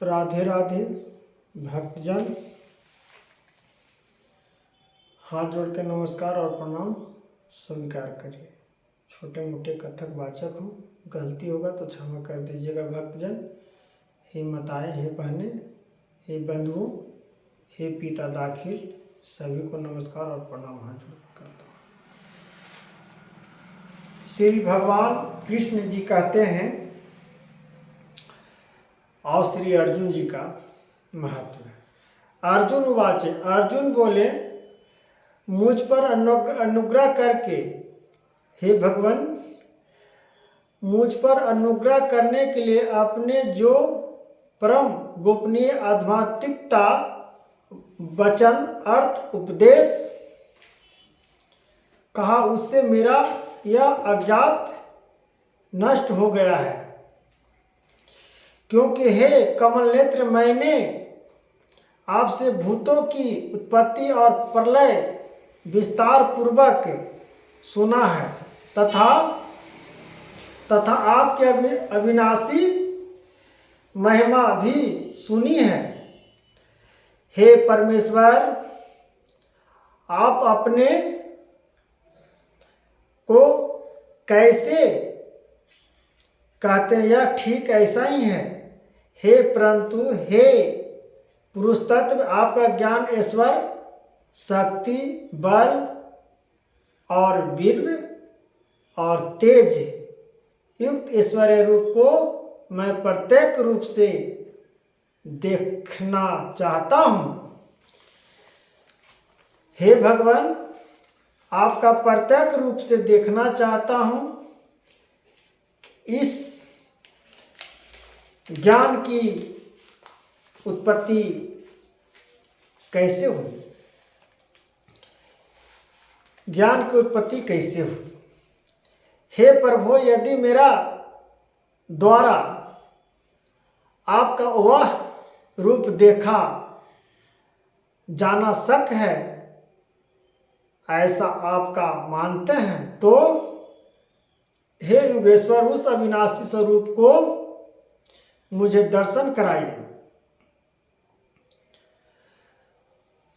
राधे राधे भक्तजन, हाथ जोड़ के नमस्कार और प्रणाम स्वीकार करिए। छोटे मोटे कथक वाचक हूँ, गलती होगा तो क्षमा कर दीजिएगा भक्तजन। हे माताएं, हे बहनें, हे बंधुओं, हे पिता दाखिल, सभी को नमस्कार और प्रणाम हाथ जोड़ के करता हूँ। श्री भगवान कृष्ण जी कहते हैं और श्री अर्जुन जी का महत्व है। अर्जुन उवाच, अर्जुन बोले, मुझ पर अनुग्रह करके हे भगवान, मुझ पर अनुग्रह करने के लिए अपने जो परम गोपनीय आध्यात्मिकता वचन अर्थ उपदेश कहा, उससे मेरा यह अज्ञात नष्ट हो गया है। क्योंकि हे कमल नेत्र, मैंने आपसे भूतों की उत्पत्ति और प्रलय विस्तार पूर्वक सुना है तथा आपके अविनाशी महिमा भी सुनी है। हे परमेश्वर, आप अपने को कैसे कहते हैं यह ठीक ऐसा ही है। हे परंतु हे पुरुष तत्व, आपका ज्ञान ऐश्वर्य शक्ति बल और वीर्य और तेज युक्त ऐश्वर्य रूप को मैं प्रत्येक रूप से देखना चाहता हूँ। हे भगवान, आपका प्रत्येक रूप से देखना चाहता हूँ। इस ज्ञान की उत्पत्ति कैसे हुई, ज्ञान की उत्पत्ति कैसे हुई। हे प्रभु, यदि मेरा द्वारा आपका वह रूप देखा जाना शक है, ऐसा आपका मानते हैं, तो हे युगेश्वर, उस अविनाशी स्वरूप को मुझे दर्शन कराइए।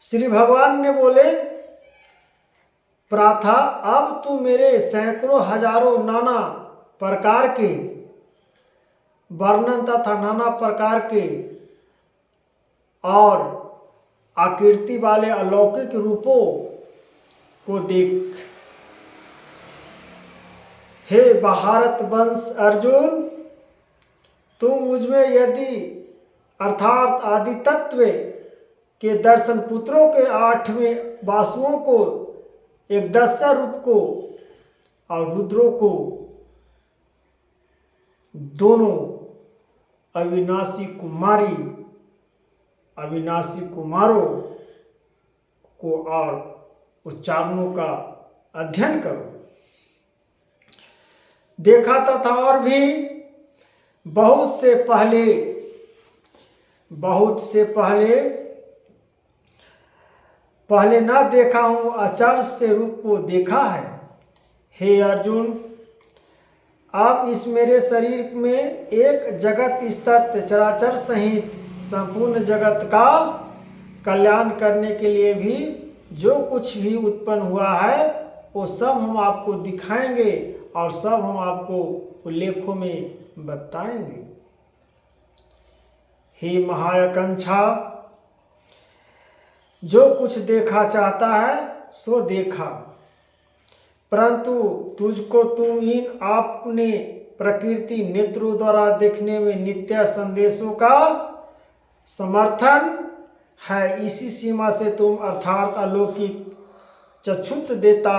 श्री भगवान ने बोले, प्राथा, अब तू मेरे सैकड़ों हजारों नाना प्रकार के वर्णन तथा नाना प्रकार के और आकृति वाले अलौकिक रूपों को देख। हे भारत वंश अर्जुन, तुम मुझमें यदि अर्थात आदि तत्व के दर्शन पुत्रों के 8वें वासुओं को, एक दस्या रूप को और रुद्रों को, दोनों अविनाशी कुमारों को और उच्चारणों का अध्ययन करो। देखा तथा और भी बहुत से पहले न देखा हूँ आचार्य से रूप को देखा है। हे अर्जुन, आप इस मेरे शरीर में एक जगत स्थित चराचर सहित संपूर्ण जगत का कल्याण करने के लिए भी जो कुछ भी उत्पन्न हुआ है वो सब हम आपको दिखाएंगे और सब हम आपको उल्लेखों में बताएंगे। हे महाआकांक्षा, जो कुछ देखा चाहता है सो देखा, परंतु तुझको तुम इन अपने प्रकृति नेत्रों द्वारा देखने में नित्य संदेशों का समर्थन है। इसी सीमा से तुम अर्थात अलौकिक चक्षुत देता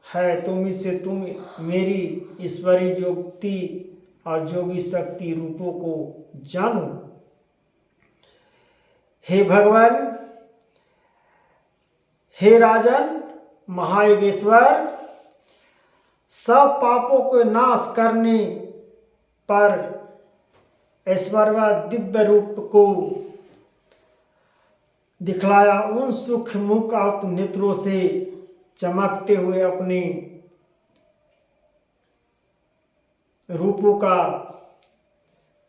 है। तुम इससे तुम मेरी ईश्वरी ज्योति और जोगी शक्ति रूपों को जानो। हे भगवान, हे राजन महायोगेश्वर, सब पापों को नाश करने पर ऐश्वर्य दिव्य रूप को दिखलाया। उन सुख मुख अर्थ नेत्रों से चमकते हुए अपने रूपों का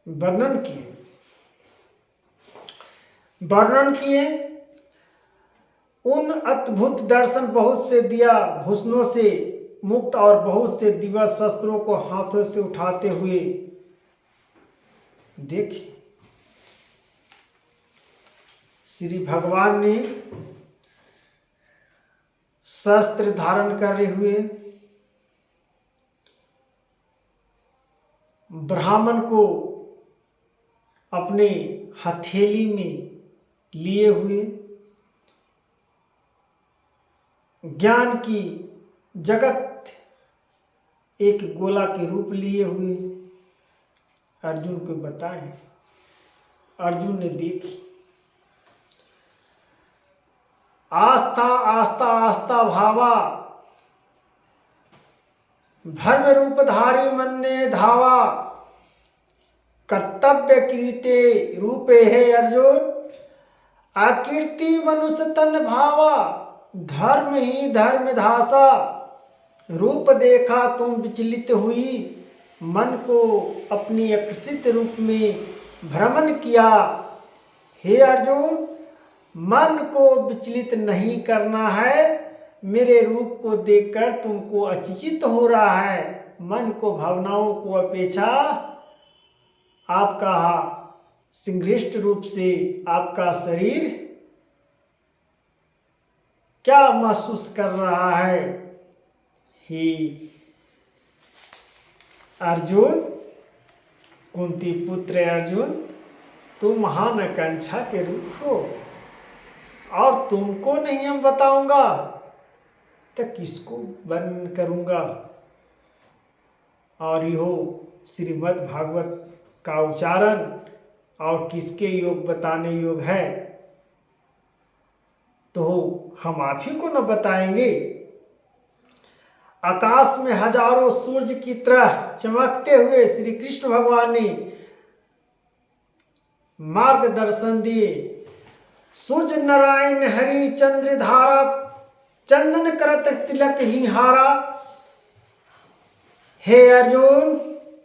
वर्णन किए। वर्णन किए। उन अद्भुत दर्शन बहुत से दिया भूषणों से मुक्त और बहुत से दिव्य शस्त्रों को हाथों से उठाते हुए देखिए। श्री भगवान ने शस्त्र धारण करे हुए ब्राह्मण को अपने हथेली में लिए हुए ज्ञान की जगत एक गोला के रूप लिए हुए अर्जुन को बताए। अर्जुन ने देखी। आस्था आस्था आस्था भावा धर्म रूपधारी मन ने धावा कर्तव्य कृते रूपे है अर्जुन आकीर्ति मनुष्य तन भावा धर्म ही धर्म धासा रूप देखा तुम विचलित हुई मन को अपनी आकर्षित रूप में भ्रमण किया। हे अर्जुन मन को विचलित नहीं करना है। मेरे रूप को देखकर तुमको अचकित हो रहा है। मन को भावनाओं को अपेक्षा आपका संश्लिष्ट रूप से आपका शरीर क्या महसूस कर रहा है। हे अर्जुन, कुंती पुत्र अर्जुन, तुम महान आकांक्षा के रूप हो और तुमको नहीं हम बताऊंगा तो किसको वर्णन करूंगा। और यो श्रीमद् भागवत का उच्चारण और किसके योग बताने योग है तो हम आप ही को न बताएंगे। आकाश में हजारों सूर्य की तरह चमकते हुए श्री कृष्ण भगवान ने मार्गदर्शन दिए। सूर्य नारायण हरि चंद्र धारा चंदन करत तिलक ही हारा। हे अर्जुन,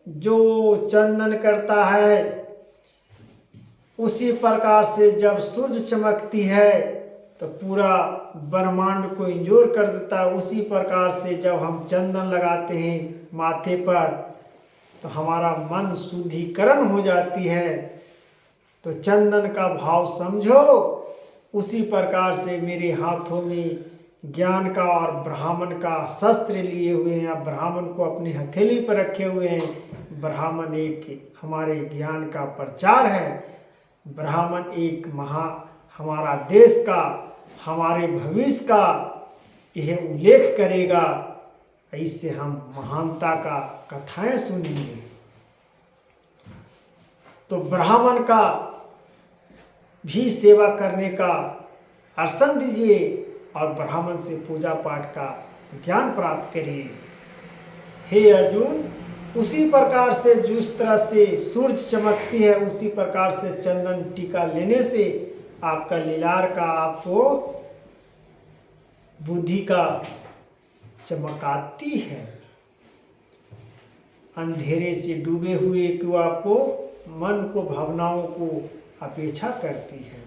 जो चंदन करता है उसी प्रकार से जब सूर्य चमकती है तो पूरा ब्रह्मांड को इंजोर कर देता है। उसी प्रकार से जब हम चंदन लगाते हैं माथे पर तो हमारा मन शुद्धिकरण हो जाती है। तो चंदन का भाव समझो। उसी प्रकार से मेरे हाथों में ज्ञान का और ब्राह्मण का शस्त्र लिए हुए हैं। ब्राह्मण को अपनी हथेली पर रखे हुए हैं। ब्राह्मण एक हमारे ज्ञान का प्रचार है। ब्राह्मण एक हमारा देश का हमारे भविष्य का यह उल्लेख करेगा। इससे हम महानता का कथाएं सुनेंगे। तो ब्राह्मण का भी सेवा करने का आसन दीजिए और ब्राह्मण से पूजा पाठ का ज्ञान प्राप्त करिए। हे अर्जुन, उसी प्रकार से जिस तरह से सूर्य चमकती है उसी प्रकार से चंदन टीका लेने से आपका लीलार का आपको बुद्धि का चमकाती है। अंधेरे से डूबे हुए को आपको मन को भावनाओं को अपेक्षा करती है।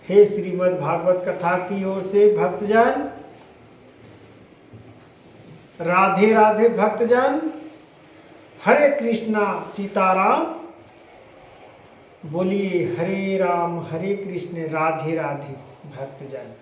हे श्रीमद् भागवत कथा की ओर से भक्तजन, राधे राधे भक्तजन, हरे कृष्णा सीताराम। बोलिए हरे राम हरे कृष्ण राधे राधे भक्तजन।